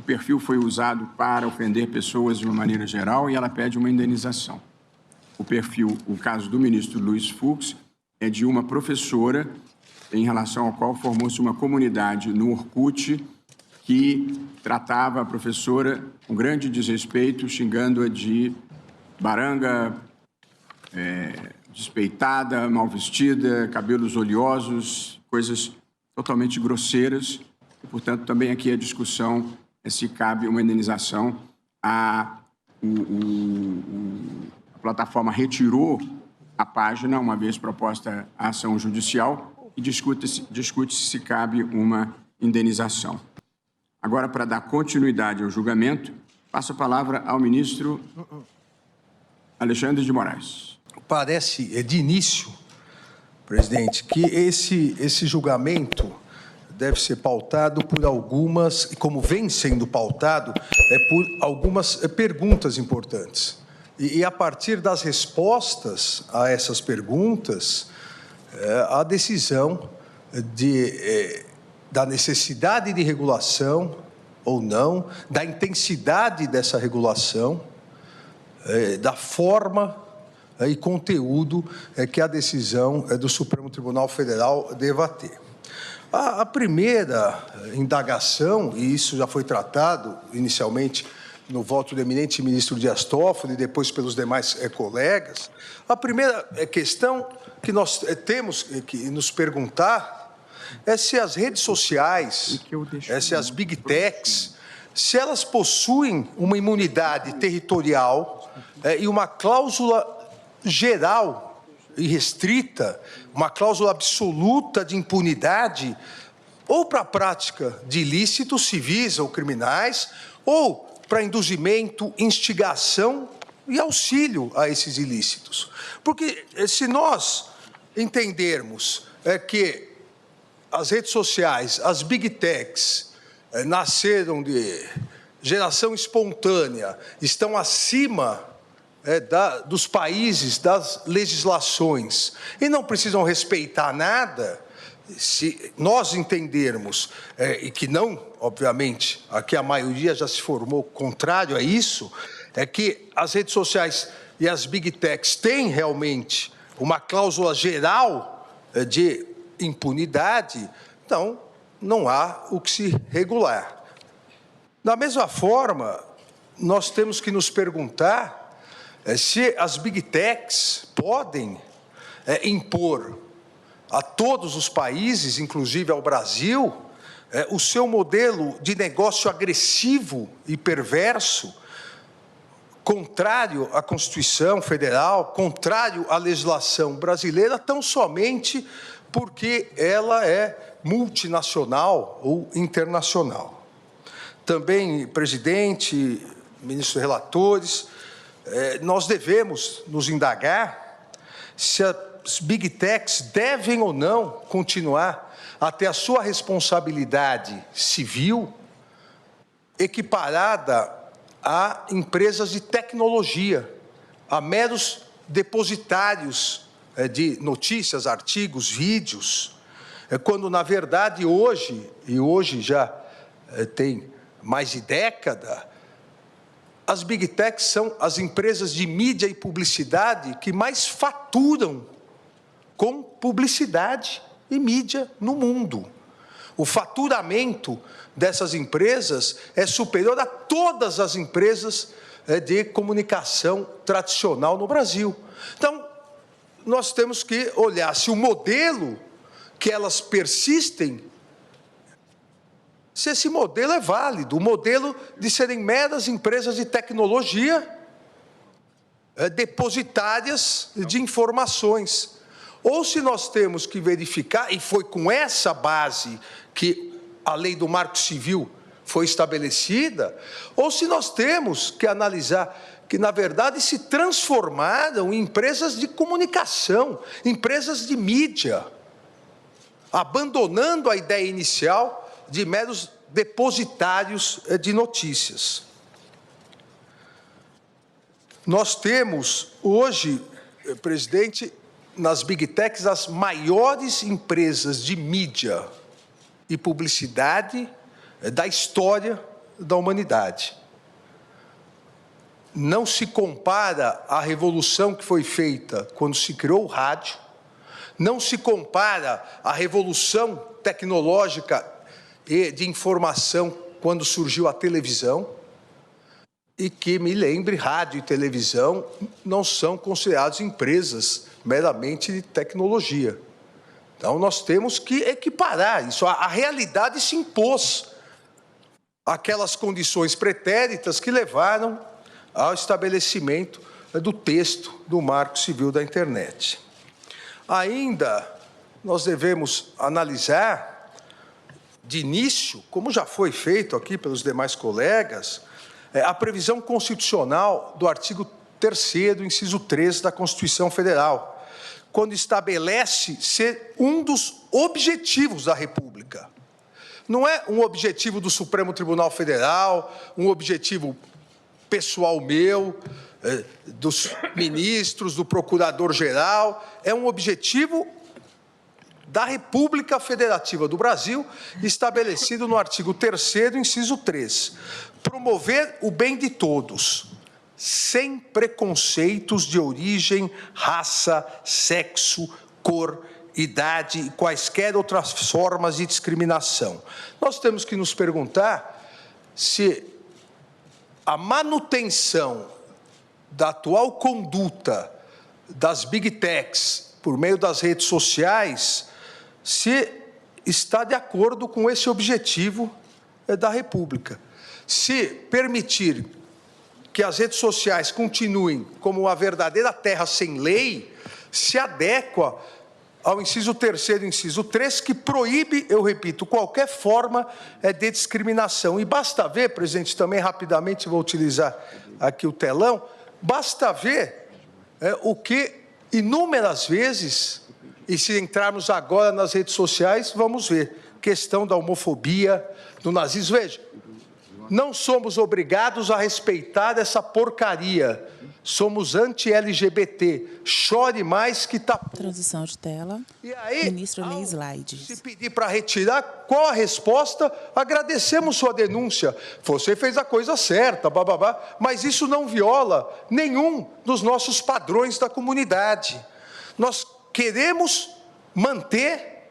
perfil foi usado para ofender pessoas de uma maneira geral e ela pede uma indenização. O perfil, o caso do ministro Luiz Fux, é de uma professora em relação ao qual formou-se uma comunidade no Orkut que tratava a professora com grande desrespeito, xingando-a de baranga, despeitada, mal vestida, cabelos oleosos, coisas totalmente grosseiras. E, portanto, também aqui a discussão é se cabe uma indenização. A plataforma retirou a página, uma vez proposta a ação judicial, e discute-se se cabe uma indenização. Agora, para dar continuidade ao julgamento, passo a palavra ao ministro Alexandre de Moraes. Parece, de início, presidente, que esse julgamento deve ser pautado por algumas, como vem sendo pautado, por algumas perguntas importantes. E a partir das respostas a essas perguntas, a decisão da necessidade de regulação ou não, da intensidade dessa regulação, da forma e conteúdo que a decisão do Supremo Tribunal Federal deva ter. A primeira indagação, e isso já foi tratado inicialmente no voto do eminente ministro Dias Toffoli e depois pelos demais colegas, a primeira questão que nós temos que nos perguntar é se as redes sociais, se as big techs, se elas possuem uma imunidade territorial e uma cláusula geral e restrita, uma cláusula absoluta de impunidade, ou para a prática de ilícitos civis ou criminais, ou para induzimento, instigação e auxílio a esses ilícitos. Porque se nós entendermos que as redes sociais, as big techs, nasceram de geração espontânea, estão acima dos países, das legislações, e não precisam respeitar nada, se nós entendermos, e que não, obviamente, aqui a maioria já se formou contrário a isso, é que as redes sociais e as big techs têm realmente uma cláusula geral de impunidade, então não há o que se regular. Da mesma forma, nós temos que nos perguntar se as big techs podem impor a todos os países, inclusive ao Brasil, o seu modelo de negócio agressivo e perverso, contrário à Constituição Federal, contrário à legislação brasileira, tão somente porque ela é multinacional ou internacional. Também, presidente, ministros relatores, nós devemos nos indagar se as big techs devem ou não continuar a ter a sua responsabilidade civil equiparada a empresas de tecnologia, a meros depositários de notícias, artigos, vídeos, quando, na verdade, hoje já tem mais de década, as big techs são as empresas de mídia e publicidade que mais faturam com publicidade e mídia no mundo. O faturamento dessas empresas é superior a todas as empresas de comunicação tradicional no Brasil. Então, nós temos que olhar se o modelo que elas persistem, se esse modelo é válido, o modelo de serem meras empresas de tecnologia depositárias de informações. Ou se nós temos que verificar, e foi com essa base que a lei do Marco Civil foi estabelecida, ou se nós temos que analisar que, na verdade, se transformaram em empresas de comunicação, empresas de mídia, abandonando a ideia inicial de meros depositários de notícias. Nós temos hoje, presidente, nas big techs, as maiores empresas de mídia e publicidade da história da humanidade. Não se compara à revolução que foi feita quando se criou o rádio, não se compara à revolução tecnológica e de informação quando surgiu a televisão, e que, me lembre, rádio e televisão não são considerados empresas meramente de tecnologia. Então, nós temos que equiparar isso. A realidade se impôs àquelas condições pretéritas que levaram ao estabelecimento do texto do Marco Civil da Internet. Ainda, nós devemos analisar, de início, como já foi feito aqui pelos demais colegas, a previsão constitucional do artigo 3º, inciso 3 da Constituição Federal, quando estabelece ser um dos objetivos da República. Não é um objetivo do Supremo Tribunal Federal, um objetivo pessoal meu, dos ministros, do Procurador-Geral, é um objetivo da República Federativa do Brasil, estabelecido no artigo 3º, inciso 3. Promover o bem de todos, sem preconceitos de origem, raça, sexo, cor, idade e quaisquer outras formas de discriminação. Nós temos que nos perguntar se a manutenção da atual conduta das Big Techs por meio das redes sociais se está de acordo com esse objetivo da República. Se permitir que as redes sociais continuem como uma verdadeira terra sem lei, se adequa ao inciso 3º e inciso 3, que proíbe, eu repito, qualquer forma de discriminação. E basta ver, presidente, também rapidamente vou utilizar aqui o telão, basta ver o que inúmeras vezes, e se entrarmos agora nas redes sociais, vamos ver, questão da homofobia, do nazismo. Veja, não somos obrigados a respeitar essa porcaria. Somos anti-LGBT. Chore mais que tá... Transição de tela. E aí, ministro Lei Slides. Se pedir para retirar, qual a resposta? Agradecemos sua denúncia. Você fez a coisa certa, bababá, mas isso não viola nenhum dos nossos padrões da comunidade. Nós queremos manter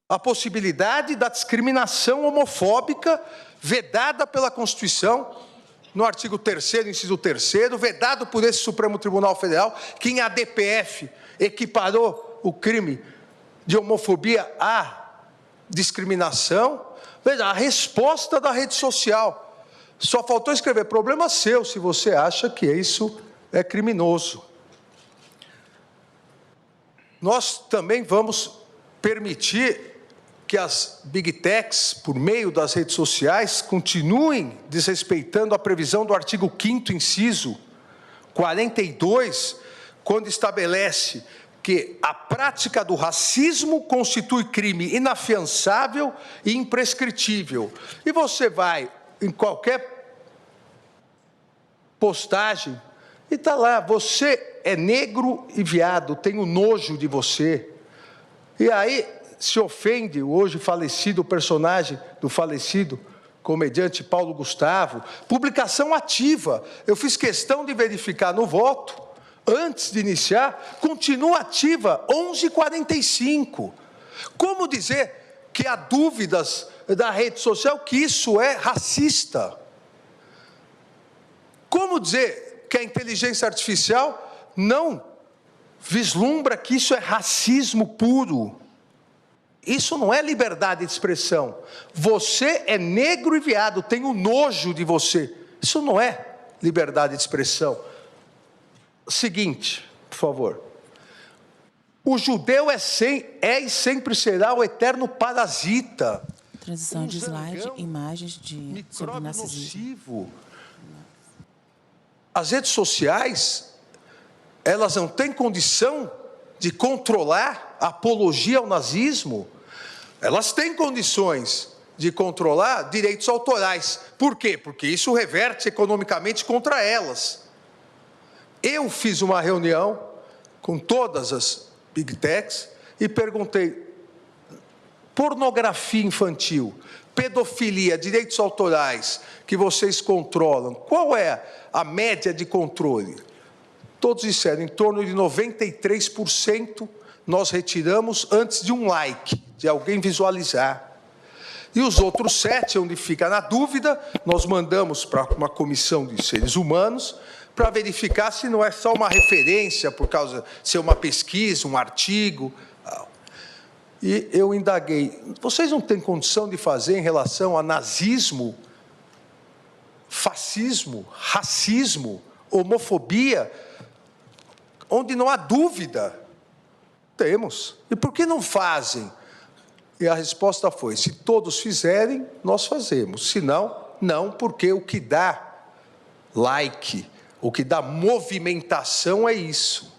a possibilidade da discriminação homofóbica vedada pela Constituição, no artigo 3º, inciso 3º, vedado por esse Supremo Tribunal Federal, que em ADPF equiparou o crime de homofobia à discriminação. Veja, a resposta da rede social. Só faltou escrever, problema seu, se você acha que isso é criminoso. Nós também vamos permitir que as Big Techs, por meio das redes sociais, continuem desrespeitando a previsão do artigo 5º, inciso 42, quando estabelece que a prática do racismo constitui crime inafiançável e imprescritível. E você vai em qualquer postagem e está lá, você é negro e viado, tenho nojo de você. E aí se ofende o hoje falecido personagem do falecido comediante Paulo Gustavo. Publicação ativa. Eu fiz questão de verificar no voto, antes de iniciar, continua ativa, 11h45. Como dizer que há dúvidas da rede social que isso é racista? Como dizer que a inteligência artificial não vislumbra que isso é racismo puro? Isso não é liberdade de expressão. Você é negro e viado, tenho nojo de você. Isso não é liberdade de expressão. Seguinte, por favor. O judeu é e sempre será o eterno parasita. Transição de slide, imagens de sobre narcisismo. Nocivo. As redes sociais, elas não têm condição de controlar a apologia ao nazismo. Elas têm condições de controlar direitos autorais. Por quê? Porque isso reverte economicamente contra elas. Eu fiz uma reunião com todas as Big Techs e perguntei, pornografia infantil, Pedofilia, direitos autorais que vocês controlam, qual é a média de controle? Todos disseram, em torno de 93% nós retiramos antes de um like, de alguém visualizar. E os outros 7, onde fica na dúvida, nós mandamos para uma comissão de seres humanos para verificar se não é só uma referência, por causa de ser uma pesquisa, um artigo. E eu indaguei, vocês não têm condição de fazer em relação a nazismo, fascismo, racismo, homofobia, onde não há dúvida? Temos. E por que não fazem? E a resposta foi, se todos fizerem, nós fazemos. Se não, não, porque o que dá like, o que dá movimentação é isso.